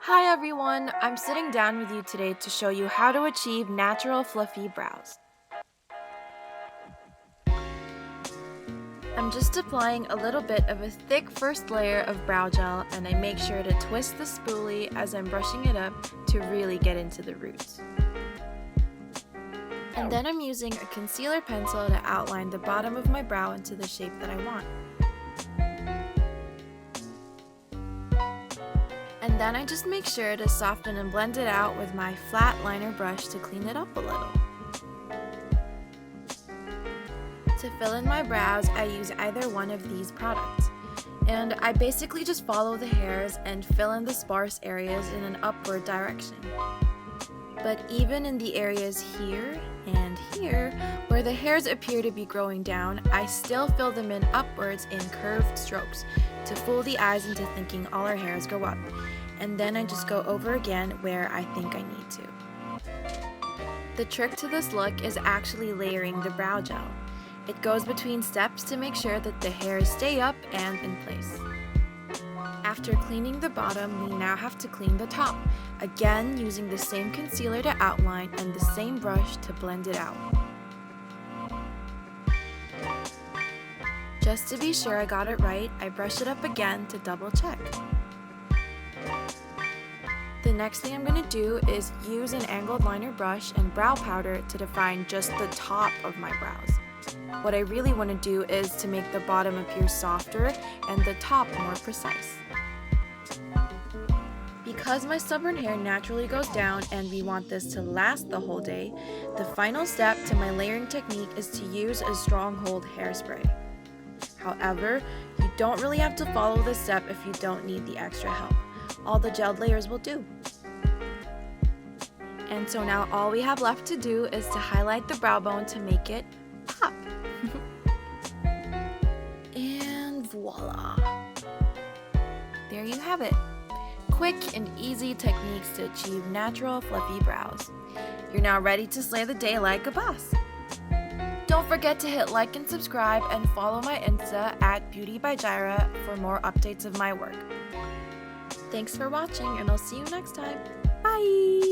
Hi everyone, I'm sitting down with you today to show you how to achieve natural fluffy brows. I'm just applying a little bit of a thick first layer of brow gel, and I make sure to twist the spoolie as I'm brushing it up to really get into the roots. And then I'm using a concealer pencil to outline the bottom of my brow into the shape that I want. And then I just make sure to soften and blend it out with my flat liner brush to clean it up a little. To fill in my brows, I use either one of these products. And I basically just follow the hairs and fill in the sparse areas in an upward direction. But even in the areas here and here, where the hairs appear to be growing down, I still fill them in upwards in curved strokes to fool the eyes into thinking all our hairs go up. And then I just go over again where I think I need to. The trick to this look is actually layering the brow gel. It goes between steps to make sure that the hairs stay up and in place. After cleaning the bottom, we now have to clean the top, again using the same concealer to outline and the same brush to blend it out. Just to be sure I got it right, I brush it up again to double check. The next thing I'm going to do is use an angled liner brush and brow powder to define just the top of my brows. What I really want to do is to make the bottom appear softer and the top more precise. Because my stubborn hair naturally goes down and we want this to last the whole day, the final step to my layering technique is to use a stronghold hairspray. However, you don't really have to follow this step if you don't need the extra help. All the gelled layers will do. And so now all we have left to do is to highlight the brow bone to make it pop. And voila! There you have it. Quick and easy techniques to achieve natural fluffy brows. You're now ready to slay the day like a boss. Don't forget to hit like and subscribe and follow my Insta at beautybyjaira for more updates of my work. Thanks for watching, and I'll see you next time. Bye!